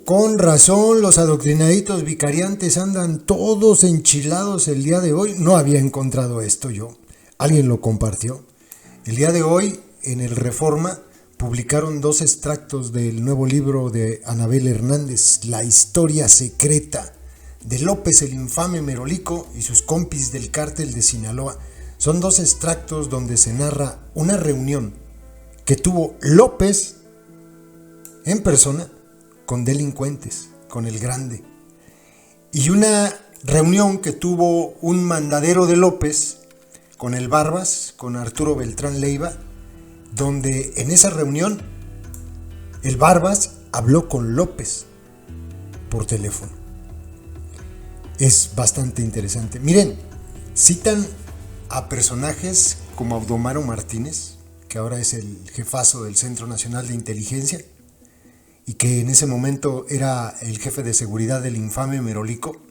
Con razón, los adoctrinaditos vicariantes andan todos enchilados el día de hoy. No había encontrado esto yo. Alguien lo compartió. El día de hoy, en el Reforma, publicaron 2 extractos del nuevo libro de Anabel Hernández, La historia secreta de López el infame Merolico y sus compis del cártel de Sinaloa. Son 2 extractos donde se narra una reunión que tuvo López en persona con delincuentes, con el Grande, y una reunión que tuvo un mandadero de López con el Barbas, con Arturo Beltrán Leiva, donde en esa reunión el Barbas habló con López por teléfono. Es bastante interesante. Miren, citan a personajes como Audomaro Martínez, que ahora es el jefazo del Centro Nacional de Inteligencia, y que en ese momento era el jefe de seguridad del infame Merolico.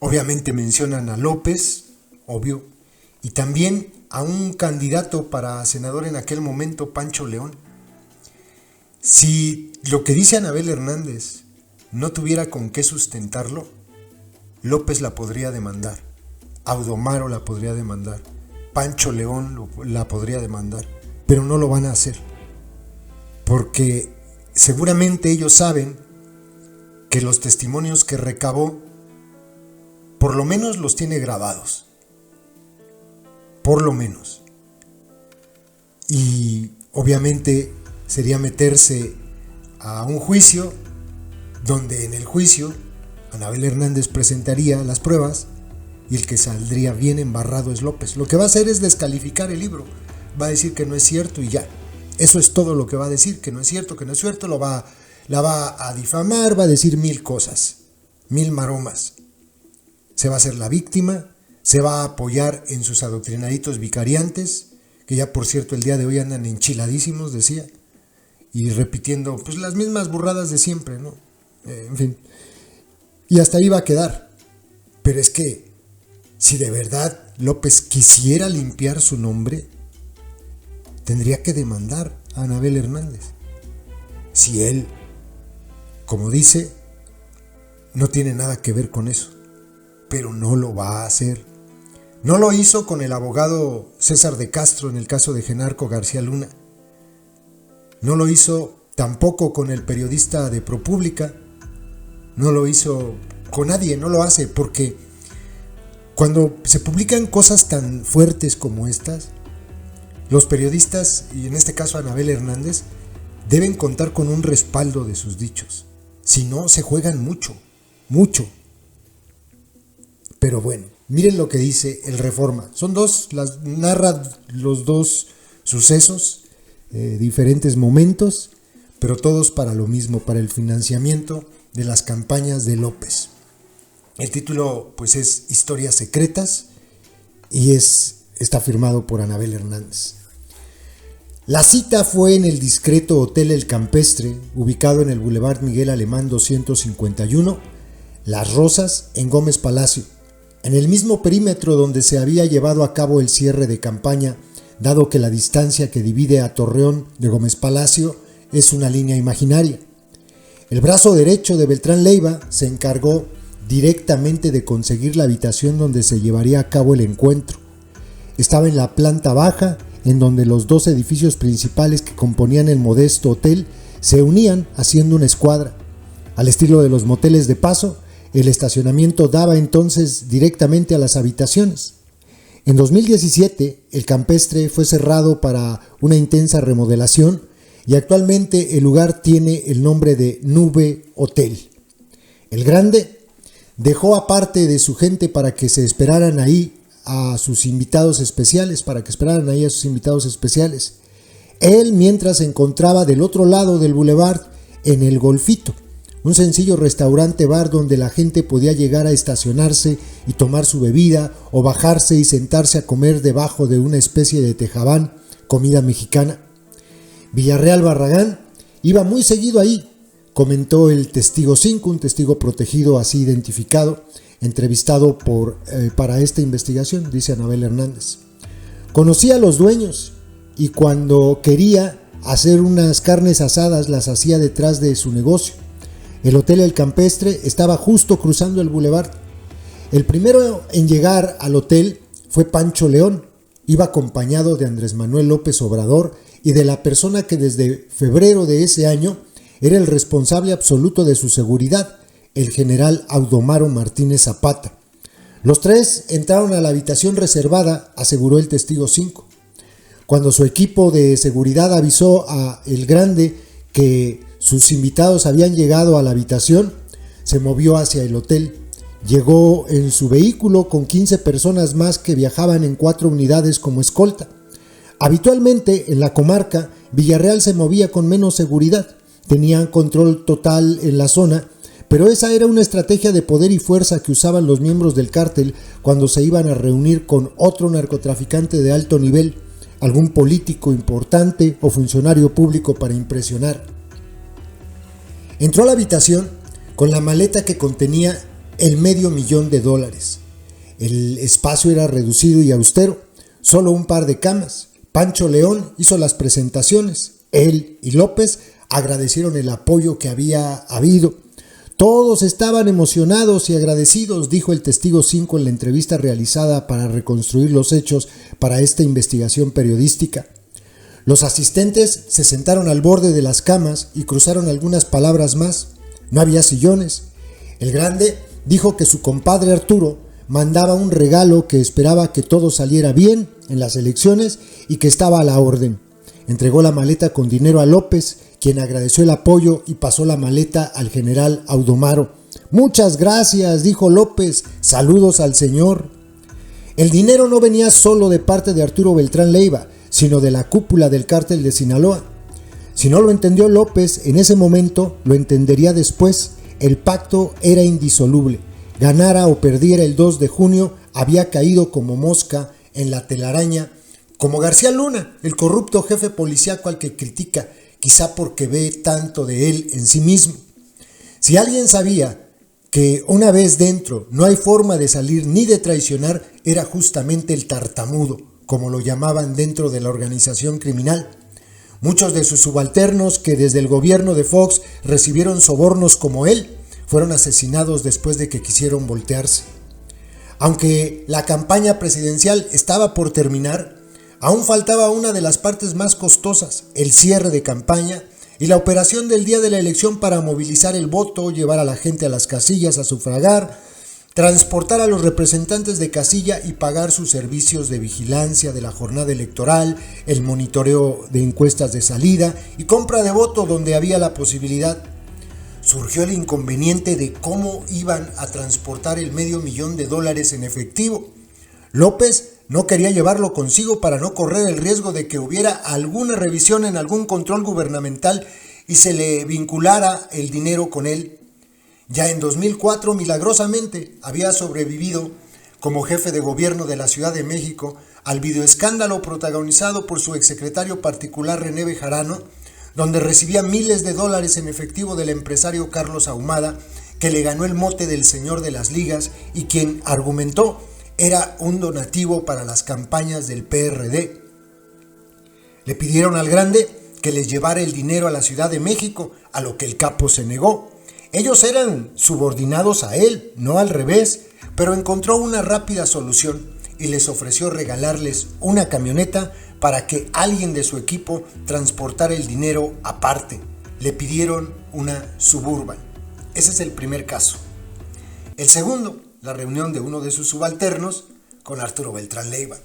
Obviamente mencionan a López, obvio, y también a un candidato para senador en aquel momento, Pancho León. Si lo que dice Anabel Hernández no tuviera con qué sustentarlo, López la podría demandar, Audomaro la podría demandar, Pancho León la podría demandar, pero no lo van a hacer, porque seguramente ellos saben que los testimonios que recabó, por lo menos los tiene grabados. Por lo menos. Y obviamente sería meterse a un juicio donde en el juicio Anabel Hernández presentaría las pruebas y el que saldría bien embarrado es López. Lo que va a hacer es descalificar el libro. Va a decir que no es cierto y ya. Eso es todo lo que va a decir, que no es cierto, la va a difamar, va a decir 1000 cosas, 1000 maromas. Se va a hacer la víctima, se va a apoyar en sus adoctrinaditos vicariantes, que ya por cierto el día de hoy andan enchiladísimos, decía, y repitiendo pues las mismas burradas de siempre, ¿no? En fin, y hasta ahí va a quedar. Pero es que si de verdad López quisiera limpiar su nombre, tendría que demandar a Anabel Hernández. Si él, como dice, no tiene nada que ver con eso, pero no lo va a hacer. No lo hizo con el abogado César de Castro en el caso de Genarco García Luna. No lo hizo tampoco con el periodista de ProPública. No lo hizo con nadie, no lo hace, porque cuando se publican cosas tan fuertes como estas, los periodistas, y en este caso Anabel Hernández, deben contar con un respaldo de sus dichos. Si no, se juegan mucho, mucho. Pero bueno, miren lo que dice el Reforma. Son 2, narra los 2 sucesos, diferentes momentos, pero todos para lo mismo, para el financiamiento de las campañas de López. El título pues es Historias Secretas y está firmado por Anabel Hernández. La cita fue en el discreto Hotel El Campestre, ubicado en el Boulevard Miguel Alemán 251, Las Rosas, en Gómez Palacio, en el mismo perímetro donde se había llevado a cabo el cierre de campaña, dado que la distancia que divide a Torreón de Gómez Palacio es una línea imaginaria. El brazo derecho de Beltrán Leiva se encargó directamente de conseguir la habitación donde se llevaría a cabo el encuentro. Estaba en la planta baja, en donde los 2 edificios principales que componían el modesto hotel se unían haciendo una escuadra. Al estilo de los moteles de paso, el estacionamiento daba entonces directamente a las habitaciones. En 2017, el Campestre fue cerrado para una intensa remodelación y actualmente el lugar tiene el nombre de Nube Hotel. El Grande dejó aparte de su gente para que se esperaran ahí a sus invitados especiales, Él, mientras se encontraba del otro lado del boulevard, en el Golfito, un sencillo restaurante bar donde la gente podía llegar a estacionarse y tomar su bebida o bajarse y sentarse a comer debajo de una especie de tejabán, comida mexicana. Villarreal Barragán iba muy seguido ahí, comentó el testigo 5, un testigo protegido así identificado, entrevistado para esta investigación, dice Anabel Hernández. Conocía a los dueños y cuando quería hacer unas carnes asadas las hacía detrás de su negocio. El Hotel El Campestre estaba justo cruzando el bulevar. El primero en llegar al hotel fue Pancho León. Iba acompañado de Andrés Manuel López Obrador y de la persona que desde febrero de ese año era el responsable absoluto de su seguridad, el general Audomaro Martínez Zapata. Los tres entraron a la habitación reservada, aseguró el testigo 5. Cuando su equipo de seguridad avisó a El Grande que sus invitados habían llegado a la habitación, se movió hacia el hotel. Llegó en su vehículo con 15 personas más que viajaban en 4 unidades como escolta. Habitualmente en la comarca, Villarreal se movía con menos seguridad. Tenían control total en la zona, pero esa era una estrategia de poder y fuerza que usaban los miembros del cártel cuando se iban a reunir con otro narcotraficante de alto nivel, algún político importante o funcionario público para impresionar. Entró a la habitación con la maleta que contenía el $500,000. El espacio era reducido y austero, solo un par de camas. Pancho León hizo las presentaciones. Él y López agradecieron el apoyo que había habido. Todos estaban emocionados y agradecidos, dijo el testigo 5 en la entrevista realizada para reconstruir los hechos para esta investigación periodística. Los asistentes se sentaron al borde de las camas y cruzaron algunas palabras más. No había sillones. El Grande dijo que su compadre Arturo mandaba un regalo, que esperaba que todo saliera bien en las elecciones y que estaba a la orden. Entregó la maleta con dinero a López, quien agradeció el apoyo y pasó la maleta al general Audomaro. Muchas gracias, dijo López, saludos al señor. El dinero no venía solo de parte de Arturo Beltrán Leiva, sino de la cúpula del cártel de Sinaloa. Si no lo entendió López en ese momento, lo entendería después. El pacto era indisoluble. Ganara o perdiera el 2 de junio, había caído como mosca en la telaraña, como García Luna, el corrupto jefe policíaco al que critica, quizá porque ve tanto de él en sí mismo. Si alguien sabía que una vez dentro no hay forma de salir ni de traicionar, era justamente el tartamudo, como lo llamaban dentro de la organización criminal. Muchos de sus subalternos que desde el gobierno de Fox recibieron sobornos como él, fueron asesinados después de que quisieron voltearse. Aunque la campaña presidencial estaba por terminar, aún faltaba una de las partes más costosas, el cierre de campaña y la operación del día de la elección para movilizar el voto, llevar a la gente a las casillas a sufragar, transportar a los representantes de casilla y pagar sus servicios de vigilancia de la jornada electoral, el monitoreo de encuestas de salida y compra de voto donde había la posibilidad. Surgió el inconveniente de cómo iban a transportar el $500,000 en efectivo. López no quería llevarlo consigo para no correr el riesgo de que hubiera alguna revisión en algún control gubernamental y se le vinculara el dinero con él. Ya en 2004, milagrosamente, había sobrevivido como jefe de gobierno de la Ciudad de México al videoescándalo protagonizado por su exsecretario particular René Bejarano, donde recibía miles de dólares en efectivo del empresario Carlos Ahumada, que le ganó el mote del señor de las ligas y quien argumentó era un donativo para las campañas del PRD. Le pidieron al Grande que les llevara el dinero a la Ciudad de México, a lo que el capo se negó. Ellos eran subordinados a él, no al revés, pero encontró una rápida solución y les ofreció regalarles una camioneta para que alguien de su equipo transportara el dinero aparte. Le pidieron una Suburban. Ese es el primer caso. El segundo, la reunión de uno de sus subalternos con Arturo Beltrán Leiva.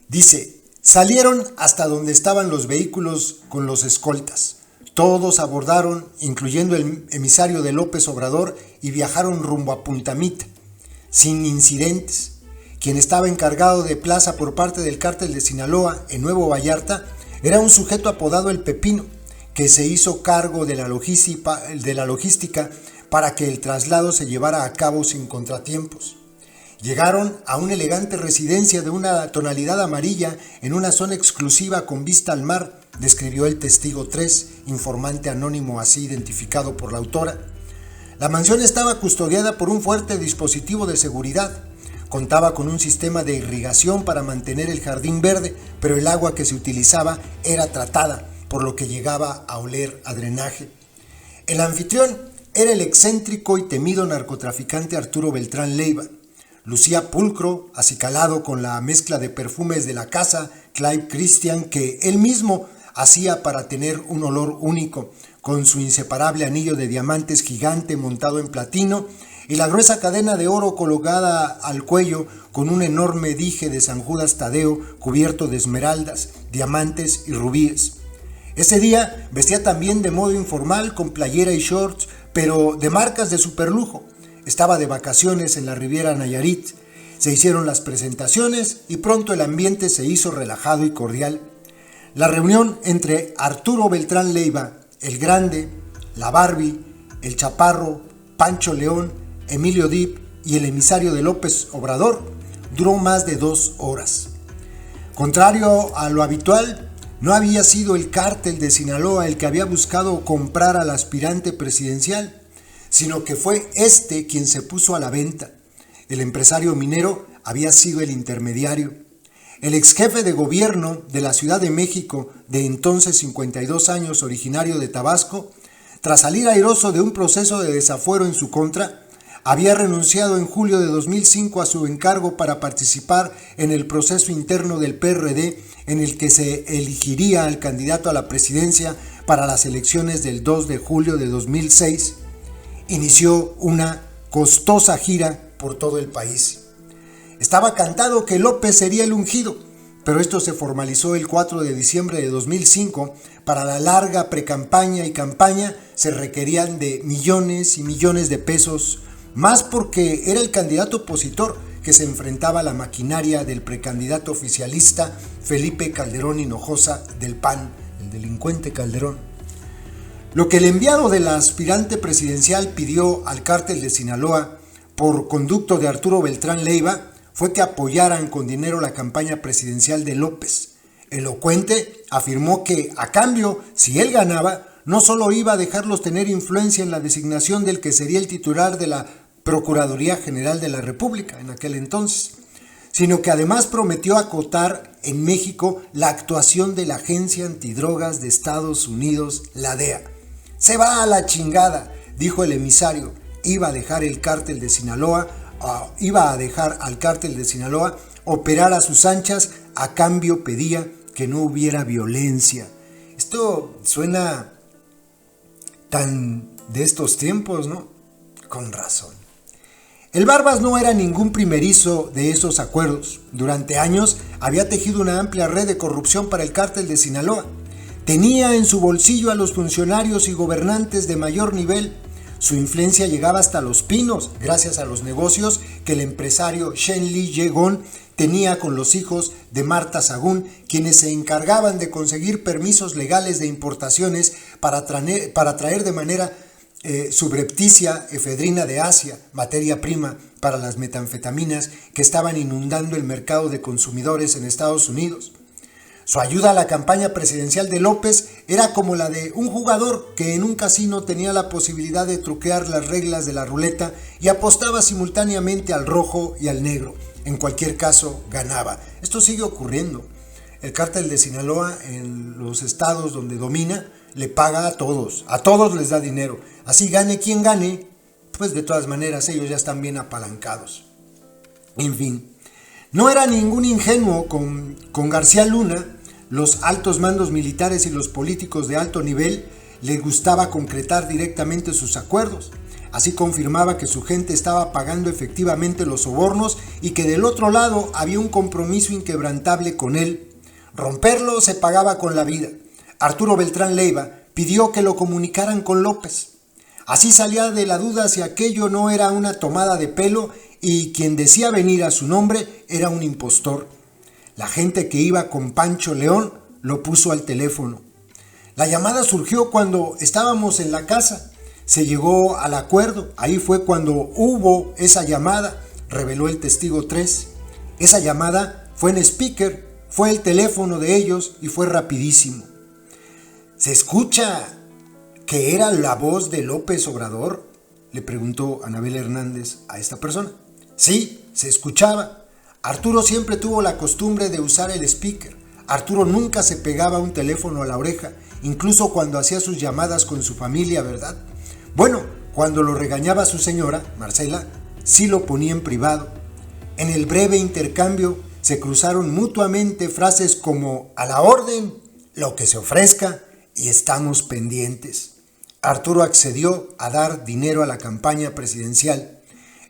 Dice, salieron hasta donde estaban los vehículos con los escoltas. Todos abordaron, incluyendo el emisario de López Obrador, y viajaron rumbo a Punta Mita, sin incidentes. Quien estaba encargado de plaza por parte del cártel de Sinaloa en Nuevo Vallarta era un sujeto apodado El Pepino, que se hizo cargo de la logística para que el traslado se llevara a cabo sin contratiempos. Llegaron a una elegante residencia de una tonalidad amarilla en una zona exclusiva con vista al mar, describió el testigo 3, informante anónimo así identificado por la autora. La mansión estaba custodiada por un fuerte dispositivo de seguridad. Contaba con un sistema de irrigación para mantener el jardín verde, pero el agua que se utilizaba era tratada, por lo que llegaba a oler a drenaje. El anfitrión era el excéntrico y temido narcotraficante Arturo Beltrán Leiva. Lucía pulcro, acicalado con la mezcla de perfumes de la casa Clive Christian que él mismo hacía para tener un olor único, con su inseparable anillo de diamantes gigante montado en platino y la gruesa cadena de oro colgada al cuello con un enorme dije de San Judas Tadeo cubierto de esmeraldas, diamantes y rubíes. Ese día vestía también de modo informal con playera y shorts, pero de marcas de superlujo. Estaba de vacaciones en la Riviera Nayarit. Se hicieron las presentaciones y pronto el ambiente se hizo relajado y cordial. La reunión entre Arturo Beltrán Leiva, el Grande, la Barbie, el Chaparro, Pancho León, Emilio Dip y el emisario de López Obrador duró más de 2 horas. Contrario a lo habitual, no había sido el cártel de Sinaloa el que había buscado comprar al aspirante presidencial, sino que fue este quien se puso a la venta. El empresario minero había sido el intermediario. El ex jefe de gobierno de la Ciudad de México, de entonces 52 años, originario de Tabasco, tras salir airoso de un proceso de desafuero en su contra, había renunciado en julio de 2005 a su encargo para participar en el proceso interno del PRD en el que se elegiría al candidato a la presidencia para las elecciones del 2 de julio de 2006. Inició una costosa gira por todo el país. Estaba cantado que López sería el ungido, pero esto se formalizó el 4 de diciembre de 2005. Para la larga precampaña y campaña se requerían de millones y millones de pesos, más porque era el candidato opositor que se enfrentaba a la maquinaria del precandidato oficialista Felipe Calderón Hinojosa del PAN, el delincuente Calderón. Lo que el enviado del aspirante presidencial pidió al cártel de Sinaloa por conducto de Arturo Beltrán Leiva fue que apoyaran con dinero la campaña presidencial de López. Elocuente afirmó que, a cambio, si él ganaba, no solo iba a dejarlos tener influencia en la designación del que sería el titular de la Procuraduría General de la República en aquel entonces, sino que además prometió acotar en México la actuación de la Agencia Antidrogas de Estados Unidos, la DEA. Se va a la chingada, dijo el emisario. Iba a dejar al cártel de Sinaloa operar a sus anchas, a cambio pedía que no hubiera violencia. Esto suena tan de estos tiempos, ¿no? Con razón. El Barbas no era ningún primerizo de esos acuerdos. Durante años había tejido una amplia red de corrupción para el cártel de Sinaloa. Tenía en su bolsillo a los funcionarios y gobernantes de mayor nivel. Su influencia llegaba hasta Los Pinos, gracias a los negocios que el empresario Shenli Yegon tenía con los hijos de Marta Sagún, quienes se encargaban de conseguir permisos legales de importaciones para traer de manera subrepticia efedrina de Asia, materia prima para las metanfetaminas que estaban inundando el mercado de consumidores en Estados Unidos. Su ayuda a la campaña presidencial de López era como la de un jugador que en un casino tenía la posibilidad de truquear las reglas de la ruleta y apostaba simultáneamente al rojo y al negro. En cualquier caso, ganaba. Esto sigue ocurriendo. El cártel de Sinaloa, en los estados donde domina, le paga a todos les da dinero. Así gane quien gane, pues de todas maneras ellos ya están bien apalancados. En fin, no era ningún ingenuo con García Luna. Los altos mandos militares y los políticos de alto nivel les gustaba concretar directamente sus acuerdos. Así confirmaba que su gente estaba pagando efectivamente los sobornos y que del otro lado había un compromiso inquebrantable con él. Romperlo se pagaba con la vida. Arturo Beltrán Leiva pidió que lo comunicaran con López. Así salía de la duda si aquello no era una tomada de pelo y quien decía venir a su nombre era un impostor. La gente que iba con Pancho León lo puso al teléfono. La llamada surgió cuando estábamos en la casa. Se llegó al acuerdo. Ahí fue cuando hubo esa llamada, reveló el testigo 3. Esa llamada fue en speaker, fue el teléfono de ellos y fue rapidísimo. ¿Se escucha que era la voz de López Obrador?, le preguntó Anabel Hernández a esta persona. Sí, se escuchaba. Arturo siempre tuvo la costumbre de usar el speaker. Arturo nunca se pegaba un teléfono a la oreja, incluso cuando hacía sus llamadas con su familia, ¿verdad? Bueno, Cuando lo regañaba su señora, Marcela, sí lo ponía en privado. En el breve intercambio se cruzaron mutuamente frases como "a la orden", "lo que se ofrezca" y "estamos pendientes". Arturo accedió a dar dinero a la campaña presidencial.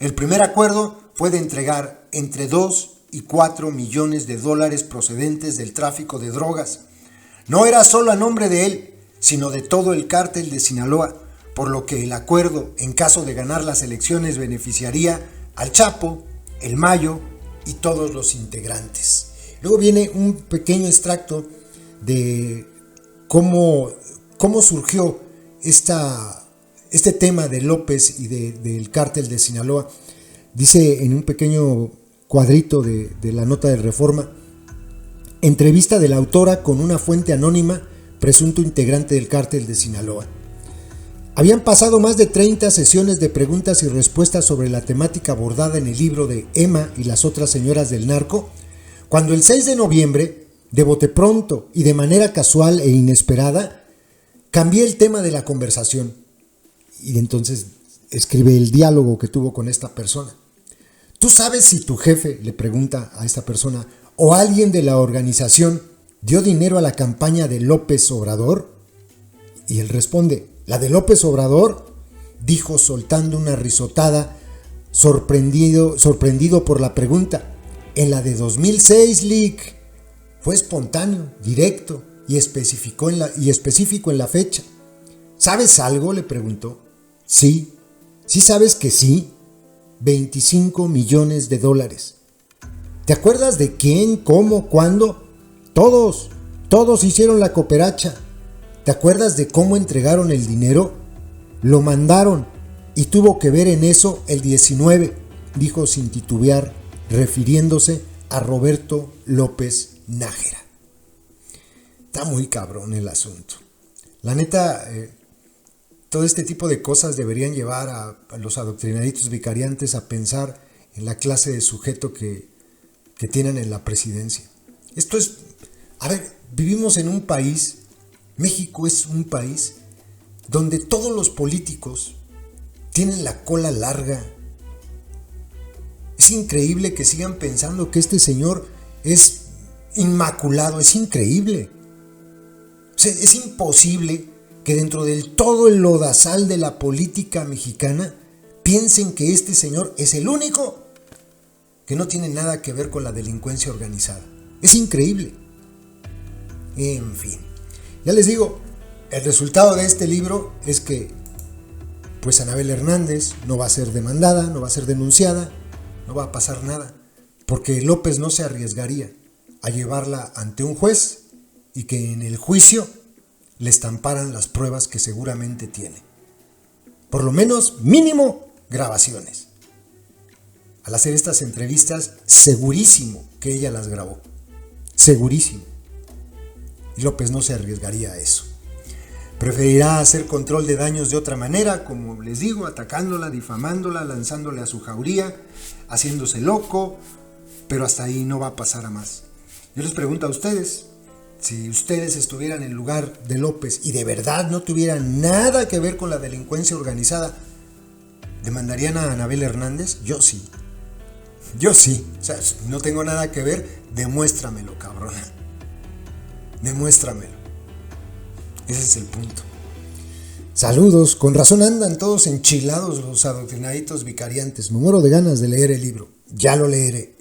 El primer acuerdo fue de entregar entre 2 y 4 millones de dólares procedentes del tráfico de drogas. No era solo a nombre de él, sino de todo el cártel de Sinaloa, por lo que el acuerdo, en caso de ganar las elecciones, beneficiaría al Chapo, el Mayo y todos los integrantes. Luego viene un pequeño extracto de cómo surgió este tema de López y del cártel de Sinaloa. Dice en un pequeño cuadrito de la nota de Reforma: entrevista de la autora con una fuente anónima, presunto integrante del cártel de Sinaloa. Habían pasado más de 30 sesiones de preguntas y respuestas sobre la temática abordada en el libro de Emma y las otras señoras del narco, cuando el 6 de noviembre, de bote pronto y de manera casual e inesperada, cambié el tema de la conversación. Y entonces escribe el diálogo que tuvo con esta persona. ¿Tú sabes si tu jefe, le pregunta a esta persona, o alguien de la organización dio dinero a la campaña de López Obrador? Y él responde: ¿la de López Obrador?, dijo soltando una risotada, sorprendido por la pregunta. En la de 2006, Lick. Fue espontáneo, directo y específico en la fecha. ¿Sabes algo?, le preguntó. Sí sabes que sí. 25 millones de dólares. ¿Te acuerdas de quién, cómo, cuándo? Todos hicieron la cooperacha. ¿Te acuerdas de cómo entregaron el dinero? Lo mandaron y tuvo que ver en eso el 19, dijo sin titubear, refiriéndose a Roberto López Nájera. Está muy cabrón el asunto. La neta, todo este tipo de cosas deberían llevar a los adoctrinaditos vicariantes a pensar en la clase de sujeto que tienen en la presidencia. Esto es, vivimos en un país, México es un país donde todos los políticos tienen la cola larga. Es increíble que sigan pensando que este señor es inmaculado, es increíble. O sea, es imposible que dentro del todo el lodazal de la política mexicana piensen que este señor es el único que no tiene nada que ver con la delincuencia organizada. Es increíble. En fin, ya les digo, el resultado de este libro es que pues Anabel Hernández no va a ser demandada, no va a ser denunciada, no va a pasar nada, porque López no se arriesgaría a llevarla ante un juez y que en el juicio le estamparan las pruebas que seguramente tiene. Por lo menos, mínimo, grabaciones. Al hacer estas entrevistas, segurísimo que ella las grabó. Segurísimo. Y López no se arriesgaría a eso. Preferirá hacer control de daños de otra manera, como les digo, atacándola, difamándola, lanzándole a su jauría, haciéndose loco, pero hasta ahí no va a pasar a más. Yo les pregunto a ustedes, si ustedes estuvieran en lugar de López y de verdad no tuvieran nada que ver con la delincuencia organizada, ¿demandarían a Anabel Hernández? Yo sí. Yo sí. O sea, no tengo nada que ver, demuéstramelo, cabrona. Demuéstramelo. Ese es el punto. Saludos, con razón andan todos enchilados los adoctrinaditos vicariantes. Me muero de ganas de leer el libro. Ya lo leeré.